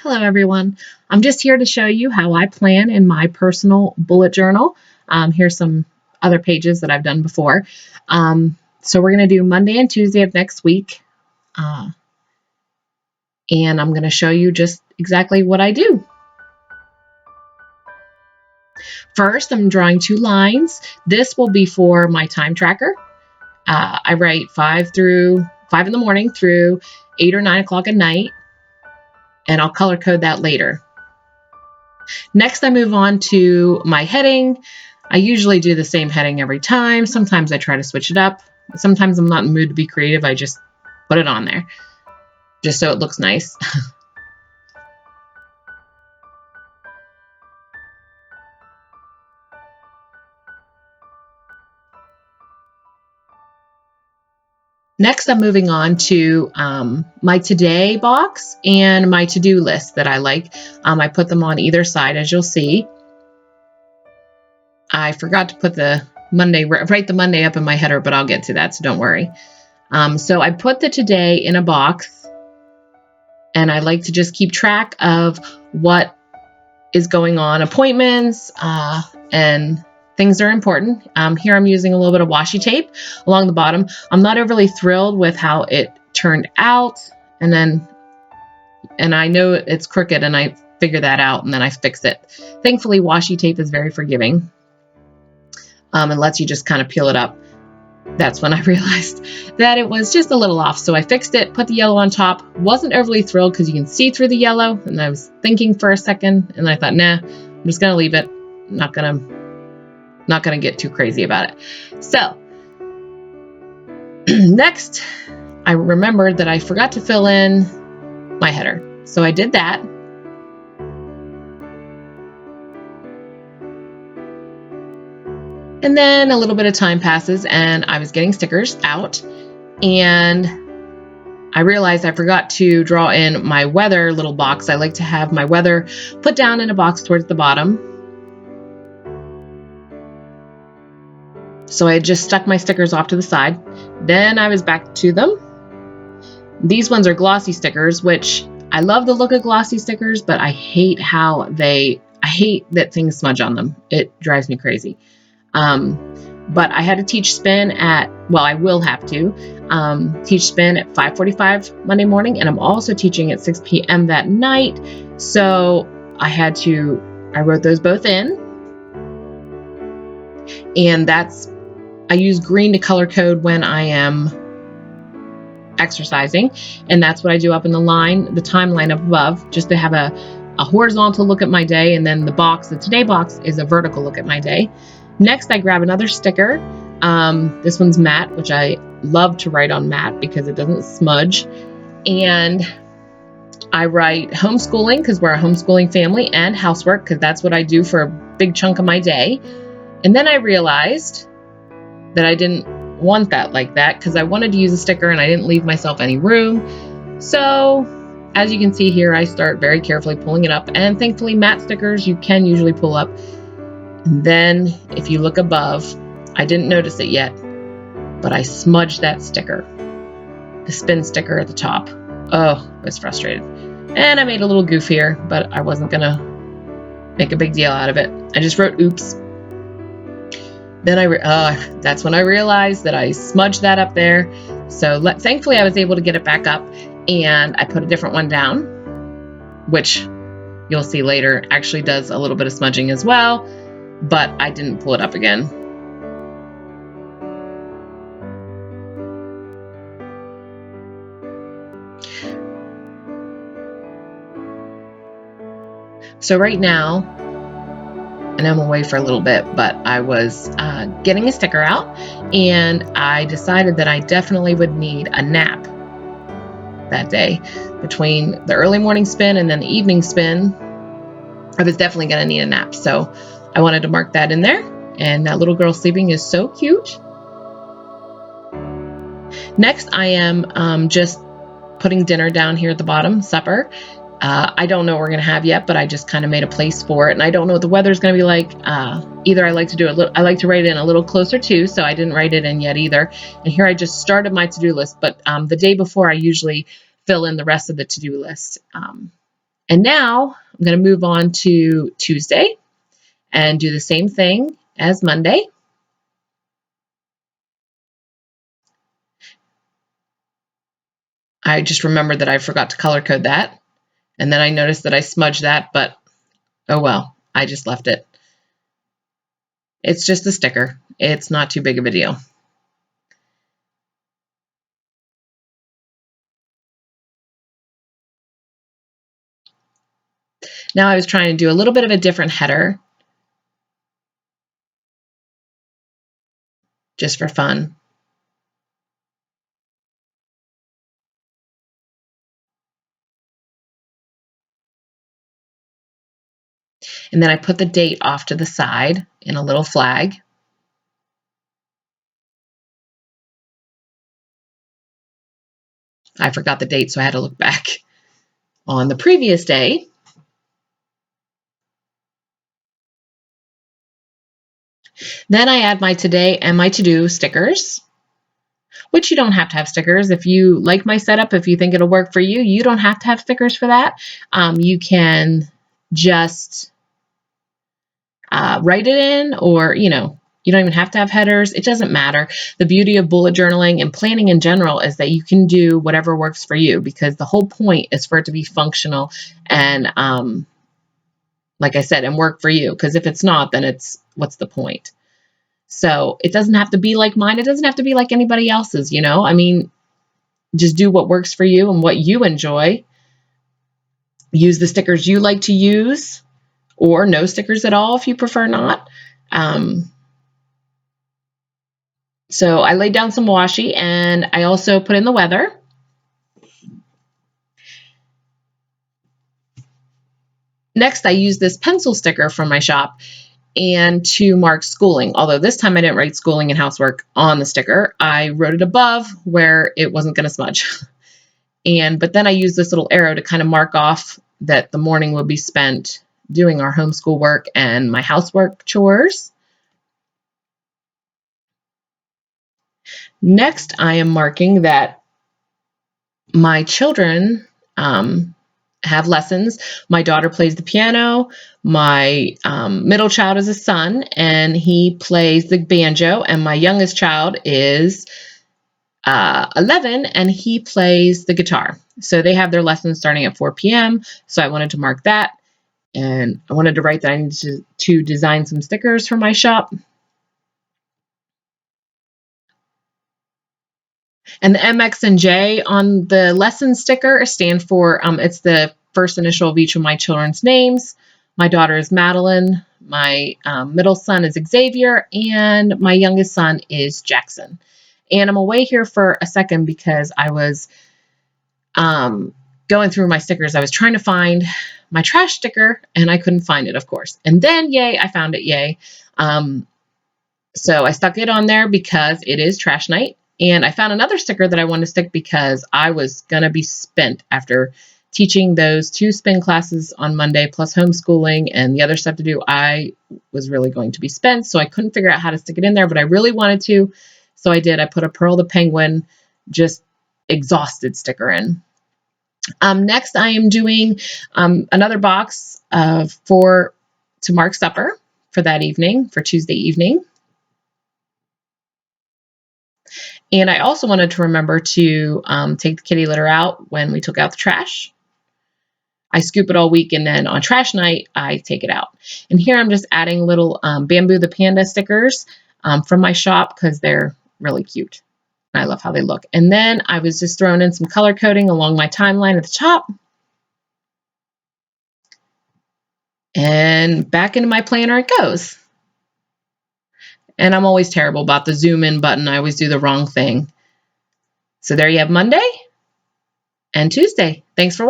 Hello everyone. I'm just here to show you how I plan in my personal bullet journal. Here's some other pages that I've done before. So we're going to do Monday and Tuesday of next week. And I'm going to show you just exactly what I do. First, I'm drawing 2 lines. This will be for my time tracker. I write 5 in the morning through 8 or 9 o'clock at night. And I'll color code that later. Next, I move on to my heading. I usually do the same heading every time. Sometimes I try to switch it up. Sometimes I'm not in the mood to be creative. I just put it on there just so it looks nice. Next, I'm moving on to my today box and my to-do list that I like. I put them on either side, as you'll see. I forgot to put the Monday, write the Monday up in my header, but I'll get to that, so don't worry. So I put the today in a box, and I like to just keep track of what is going on, appointments, and things that are important. Here I'm using a little bit of washi tape along the bottom. I'm not overly thrilled with how it turned out, and I know it's crooked, and I figure that out, and then I fix it. Thankfully, washi tape is very forgiving, and lets you just kind of peel it up. That's when I realized that it was just a little off. So I fixed it, put the yellow on top. Wasn't overly thrilled because you can see through the yellow. And I was thinking for a second, and I thought, nah, I'm just gonna leave it. Not gonna get too crazy about it. So next, I remembered that I forgot to fill in my header. So I did that. And then a little bit of time passes, and I was getting stickers out, and I realized I forgot to draw in my weather little box. I like to have my weather put down in a box towards the bottom. So I just stuck my stickers off to the side. Then I was back to them. These ones are glossy stickers, which I love the look of glossy stickers, but I hate that things smudge on them. It drives me crazy. But I had to teach spin I will have to teach spin at 5:45 Monday morning, and I'm also teaching at 6 p.m. that night. So I wrote those both in, and I use green to color code when I am exercising, and that's what I do up in the timeline up above, just to have a horizontal look at my day, and then the today box is a vertical look at my day. Next, I grab another sticker. This one's matte, which I love to write on matte because it doesn't smudge. And I write homeschooling because we're a homeschooling family, and housework because that's what I do for a big chunk of my day. And then I realized that I didn't want that like that because I wanted to use a sticker and I didn't leave myself any room. So as you can see here, I start very carefully pulling it up, and thankfully matte stickers you can usually pull up. And then if you look above, I didn't notice it yet, but I smudged that sticker, the spin sticker at the top. Oh, I was frustrated. And I made a little goof here, but I wasn't gonna make a big deal out of it. I just wrote oops. Then that's when I realized that I smudged that up there. So thankfully I was able to get it back up, and I put a different one down, which you'll see later actually does a little bit of smudging as well. But I didn't pull it up again. So right now, and I'm away for a little bit, but I was getting a sticker out, and I decided that I definitely would need a nap that day. Between the early morning spin and then the evening spin, I was definitely going to need a nap. So I wanted to mark that in there, and that little girl sleeping is so cute. Next, I am just putting dinner down here at the bottom, supper. I don't know what we're going to have yet, but I just kind of made a place for it, and I don't know what the weather's going to be like. Either I like to write it in a little closer too, so I didn't write it in yet either. And here I just started my to-do list, but the day before I usually fill in the rest of the to-do list. And now I'm going to move on to Tuesday and do the same thing as Monday. I just remembered that I forgot to color code that. And then I noticed that I smudged that, but oh well, I just left it. It's just a sticker. It's not too big of a deal. Now I was trying to do a little bit of a different header just for fun. And then I put the date off to the side in a little flag. I forgot the date, so I had to look back on the previous day. Then I add my today and my to-do stickers, which you don't have to have stickers. If you like my setup, if you think it'll work for you, you don't have to have stickers for that. You can just write it in, or, you don't even have to have headers. It doesn't matter. The beauty of bullet journaling and planning in general is that you can do whatever works for you, because the whole point is for it to be functional and, like I said, and work for you. Because if it's not, then what's the point? So it doesn't have to be like mine. It doesn't have to be like anybody else's, I mean, just do what works for you and what you enjoy. Use the stickers you like to use, or no stickers at all if you prefer not. So I laid down some washi, and I also put in the weather. Next, I used this pencil sticker from my shop and to mark schooling. Although this time I didn't write schooling and housework on the sticker. I wrote it above where it wasn't going to smudge. But then I used this little arrow to kind of mark off that the morning would be spent doing our homeschool work and my housework chores. Next, I am marking that my children have lessons. My daughter plays the piano. My middle child is a son, and he plays the banjo. And my youngest child is 11, and he plays the guitar. So they have their lessons starting at 4 p.m. So I wanted to mark that. And I wanted to write that I needed to design some stickers for my shop. And the MX and J on the lesson sticker stand for, it's the first initial of each of my children's names. My daughter is Madeline, my middle son is Xavier, and my youngest son is Jackson. And I'm away here for a second because I was going through my stickers. I was trying to find my trash sticker, and I couldn't find it, of course. And then, yay, I found it, yay. So I stuck it on there because it is trash night. And I found another sticker that I wanted to stick because I was going to be spent after teaching those 2 spin classes on Monday, plus homeschooling and the other stuff to do. I was really going to be spent, so I couldn't figure out how to stick it in there, but I really wanted to. So I did. I put a Pearl the Penguin, just exhausted sticker in. Next, I am doing another box to mark supper for that evening, for Tuesday evening. And I also wanted to remember to take the kitty litter out when we took out the trash. I scoop it all week, and then on trash night, I take it out. And here I'm just adding little Bamboo the Panda stickers from my shop because they're really cute. I love how they look. And then I was just throwing in some color coding along my timeline at the top. And back into my planner it goes. And I'm always terrible about the zoom in button. I always do the wrong thing. So there you have Monday and Tuesday. Thanks for watching.